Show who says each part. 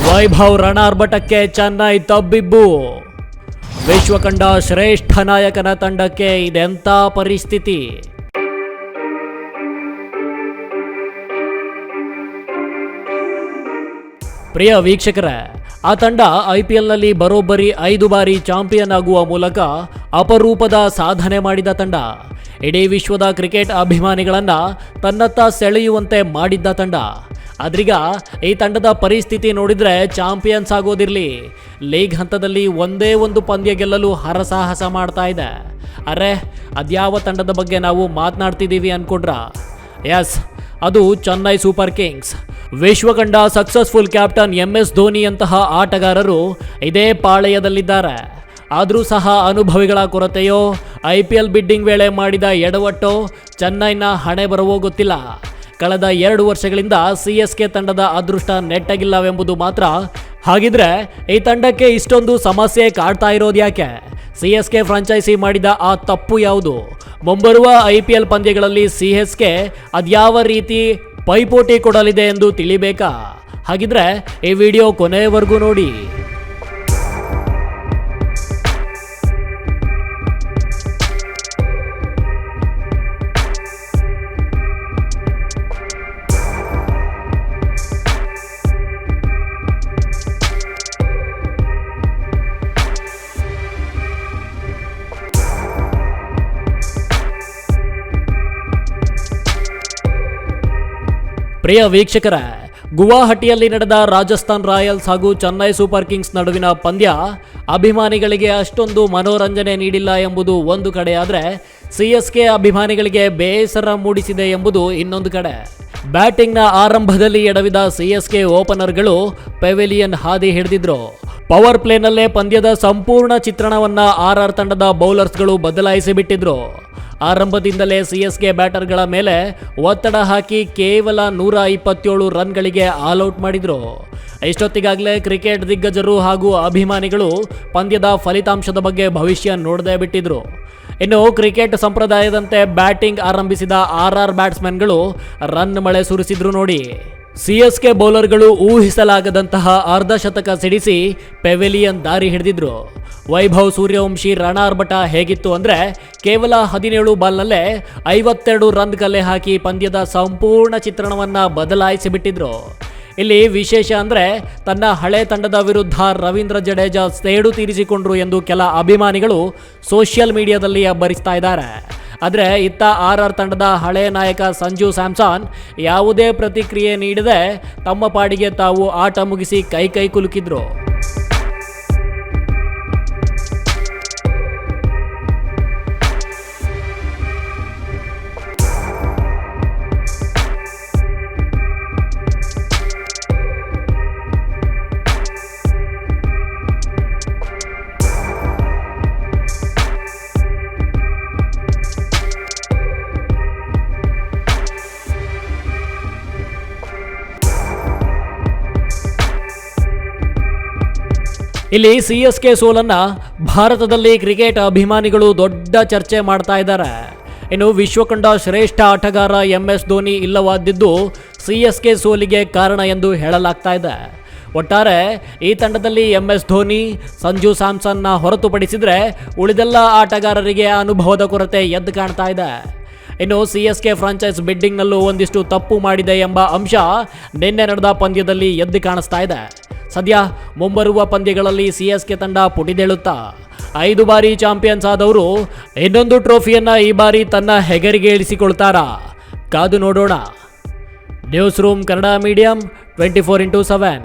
Speaker 1: ವೈಭವ್ ರಣಾರ್ಭಟಕ್ಕೆ ಚೆನ್ನೈ ತಬ್ಬಿಬ್ಬು. ವಿಶ್ವ ಕಂಡ ಶ್ರೇಷ್ಠ ನಾಯಕನ ತಂಡಕ್ಕೆ ಇದೆಂಥ ಪರಿಸ್ಥಿತಿ? ಪ್ರಿಯ ವೀಕ್ಷಕರೇ, ಆ ತಂಡ IPLನಲ್ಲಿ ಬರೋಬ್ಬರಿ 5 ಬಾರಿ ಚಾಂಪಿಯನ್ ಆಗುವ ಮೂಲಕ ಅಪರೂಪದ ಸಾಧನೆ ಮಾಡಿದ ತಂಡ. ಇಡೀ ವಿಶ್ವದ ಕ್ರಿಕೆಟ್ ಅಭಿಮಾನಿಗಳನ್ನು ತನ್ನತ್ತ ಸೆಳೆಯುವಂತೆ ಮಾಡಿದ್ದ ತಂಡ. ಆದ್ರೀಗ ಈ ತಂಡದ ಪರಿಸ್ಥಿತಿ ನೋಡಿದರೆ ಚಾಂಪಿಯನ್ಸ್ ಆಗೋದಿರಲಿ, ಲೀಗ್ ಹಂತದಲ್ಲಿ ಒಂದೇ ಒಂದು ಪಂದ್ಯ ಗೆಲ್ಲಲು ಹರಸಾಹಸ ಮಾಡ್ತಾ ಇದೆ. ಅರೆ, ಅದ್ಯಾವ ತಂಡದ ಬಗ್ಗೆ ನಾವು ಮಾತನಾಡ್ತಿದ್ದೀವಿ ಅನ್ಕೊಂಡ್ರ? ಎಸ್, ಅದು ಚೆನ್ನೈ ಸೂಪರ್ ಕಿಂಗ್ಸ್. ವಿಶ್ವಕಂಡ ಸಕ್ಸಸ್ಫುಲ್ ಕ್ಯಾಪ್ಟನ್ MS ಧೋನಿಯಂತಹ ಆಟಗಾರರು ಇದೇ ಪಾಳೆಯದಲ್ಲಿದ್ದಾರೆ. ಆದರೂ ಸಹ ಅನುಭವಿಗಳ ಕೊರತೆಯೋ, IPL ಬಿಡ್ಡಿಂಗ್ ವೇಳೆ ಮಾಡಿದ ಎಡವಟ್ಟೋ ಚೆನ್ನೈನ ಹಣೆ ಬರವೋ ಗೊತ್ತಿಲ್ಲ. ಕಳೆದ 2 ವರ್ಷಗಳಿಂದ CSK ತಂಡದ ಅದೃಷ್ಟ ನೆಟ್ಟಗಿಲ್ಲವೆಂಬುದು ಮಾತ್ರ. ಹಾಗಿದ್ರೆ ಈ ತಂಡಕ್ಕೆ ಇಷ್ಟೊಂದು ಸಮಸ್ಯೆ ಕಾಡ್ತಾ ಇರೋದು ಯಾಕೆ? CSK ಫ್ರಾಂಚೈಸಿ ಮಾಡಿದ ಆ ತಪ್ಪು ಯಾವುದು? ಮುಂಬರುವ IPL ಪಂದ್ಯಗಳಲ್ಲಿ CSK ಅದ್ಯಾವ ರೀತಿ ಪೈಪೋಟಿ ಕೊಡಲಿದೆ ಎಂದು ತಿಳಿಬೇಕಾ? ಹಾಗಿದ್ರೆ ಈ ವಿಡಿಯೋ ಕೊನೆಯವರೆಗೂ ನೋಡಿ. ಪ್ರಿಯ ವೀಕ್ಷಕರೇ, ಗುವಾಹಟಿಯಲ್ಲಿ ನಡೆದ ರಾಜಸ್ಥಾನ್ ರಾಯಲ್ಸ್ ಹಾಗೂ ಚೆನ್ನೈ ಸೂಪರ್ ಕಿಂಗ್ಸ್ ನಡುವಿನ ಪಂದ್ಯ ಅಭಿಮಾನಿಗಳಿಗೆ ಅಷ್ಟೊಂದು ಮನೋರಂಜನೆ ನೀಡಿಲ್ಲ ಎಂಬುದು ಒಂದು ಕಡೆ ಆದರೆ, CSK ಅಭಿಮಾನಿಗಳಿಗೆ ಬೇಸರ ಮೂಡಿಸಿದೆ ಎಂಬುದು ಇನ್ನೊಂದು ಕಡೆ. ಬ್ಯಾಟಿಂಗ್ನ ಆರಂಭದಲ್ಲಿ ಎಡವಿದ CSK ಓಪನರ್ಗಳು ಪೆವಿಲಿಯನ್ ಹಾದಿ ಹಿಡಿದಿದ್ರು. ಪವರ್ ಪ್ಲೇನಲ್ಲೇ ಪಂದ್ಯದ ಸಂಪೂರ್ಣ ಚಿತ್ರಣವನ್ನ RR ತಂಡದ ಬೌಲರ್ಸ್ಗಳು ಬದಲಾಯಿಸಿ ಬಿಟ್ಟಿದ್ರು. ಆರಂಭದಿಂದಲೇ CSK ಬ್ಯಾಟರ್ಗಳ ಮೇಲೆ ಒತ್ತಡ ಹಾಕಿ ಕೇವಲ 127 ರನ್ಗಳಿಗೆ ಆಲ್ಔಟ್ ಮಾಡಿದ್ರು. ಇಷ್ಟೊತ್ತಿಗಾಗಲೇ ಕ್ರಿಕೆಟ್ ದಿಗ್ಗಜರು ಹಾಗೂ ಅಭಿಮಾನಿಗಳು ಪಂದ್ಯದ ಫಲಿತಾಂಶದ ಬಗ್ಗೆ ಭವಿಷ್ಯ ನೋಡದೇ ಬಿಟ್ಟಿದ್ರು. ಇನ್ನು ಕ್ರಿಕೆಟ್ ಸಂಪ್ರದಾಯದಂತೆ ಬ್ಯಾಟಿಂಗ್ ಆರಂಭಿಸಿದ RR ಬ್ಯಾಟ್ಸ್ಮನ್ಗಳು ರನ್ ಮಳೆ ಸುರಿಸಿದ್ರು ನೋಡಿ. CSK ಬೌಲರ್ಗಳು ಊಹಿಸಲಾಗದಂತಹ ಅರ್ಧಶತಕ ಸಿಡಿಸಿ ಪೆವಿಲಿಯನ್ ದಾರಿ ಹಿಡಿದಿದ್ರು. ವೈಭವ್ ಸೂರ್ಯವಂಶಿ ರಣಾರ್ಭಟ ಹೇಗಿತ್ತು ಅಂದರೆ, ಕೇವಲ 17 ಬಾಲ್ನಲ್ಲೇ 52 ರನ್ ಕಲೆ ಹಾಕಿ ಪಂದ್ಯದ ಸಂಪೂರ್ಣ ಚಿತ್ರಣವನ್ನ ಬದಲಾಯಿಸಿ ಬಿಟ್ಟಿದ್ರು. ಇಲ್ಲಿ ವಿಶೇಷ ಅಂದರೆ, ತನ್ನ ಹಳೆ ತಂಡದ ವಿರುದ್ಧ ರವೀಂದ್ರ ಜಡೇಜಾ ಸೇಡು ತೀರಿಸಿಕೊಂಡ್ರು ಎಂದು ಕೆಲ ಅಭಿಮಾನಿಗಳು ಸೋಷಿಯಲ್ ಮೀಡಿಯಾದಲ್ಲಿ ಅಬ್ಬರಿಸ್ತಾ ಇದ್ದಾರೆ. ಆದರೆ ಇತ್ತ RR ತಂಡದ ಹಳೆ ನಾಯಕ ಸಂಜು ಸ್ಯಾಮ್ಸನ್ ಯಾವುದೇ ಪ್ರತಿಕ್ರಿಯೆ ನೀಡದೆ ತಮ್ಮ ಪಾಡಿಗೆ ತಾವು ಆಟ ಮುಗಿಸಿ ಕೈ ಕುಲುಕಿದ್ರು. ಇಲ್ಲಿ CSK ಸೋಲನ್ನ ಭಾರತದಲ್ಲಿ ಕ್ರಿಕೆಟ್ ಅಭಿಮಾನಿಗಳು ದೊಡ್ಡ ಚರ್ಚೆ ಮಾಡ್ತಾ ಇದ್ದಾರೆ. ಇನ್ನು ವಿಶ್ವಕಂಡ ಶ್ರೇಷ್ಠ ಆಟಗಾರ MS ಧೋನಿ ಇಲ್ಲವಾದಿದ್ದು CSK ಸೋಲಿಗೆ ಕಾರಣ ಎಂದು ಹೇಳಲಾಗ್ತಾ ಇದೆ. ಒಟ್ಟಾರೆ ಈ ತಂಡದಲ್ಲಿ MS ಧೋನಿ, ಸಂಜು ಸ್ಯಾಮ್ಸನ್ನ ಹೊರತುಪಡಿಸಿದರೆ ಉಳಿದೆಲ್ಲ ಆಟಗಾರರಿಗೆ ಅನುಭವದ ಕೊರತೆ ಎದ್ದು ಕಾಣ್ತಾ ಇದೆ. ಇನ್ನು CSK ಫ್ರಾಂಚೈಸ್ ಬಿಡ್ಡಿಂಗ್ನಲ್ಲೂ ಒಂದಿಷ್ಟು ತಪ್ಪು ಮಾಡಿದೆ ಎಂಬ ಅಂಶ ನಿನ್ನೆ ನಡೆದ ಪಂದ್ಯದಲ್ಲಿ ಎದ್ದು ಕಾಣಿಸ್ತಾ ಇದೆ. ಸದ್ಯ ಮುಂಬರುವ ಪಂದ್ಯಗಳಲ್ಲಿ CSK ತಂಡ ಪುಟಿದೇಳುತ್ತಾ 5 ಬಾರಿ ಚಾಂಪಿಯನ್ಸ್ ಆದವರು ಇನ್ನೊಂದು ಟ್ರೋಫಿಯನ್ನ ಈ ಬಾರಿ ತನ್ನ ಹೆಗರಿಗೆ ಇಳಿಸಿಕೊಳ್ತಾರಾ? ಕಾದು ನೋಡೋಣ. News room Kannada medium 24x7.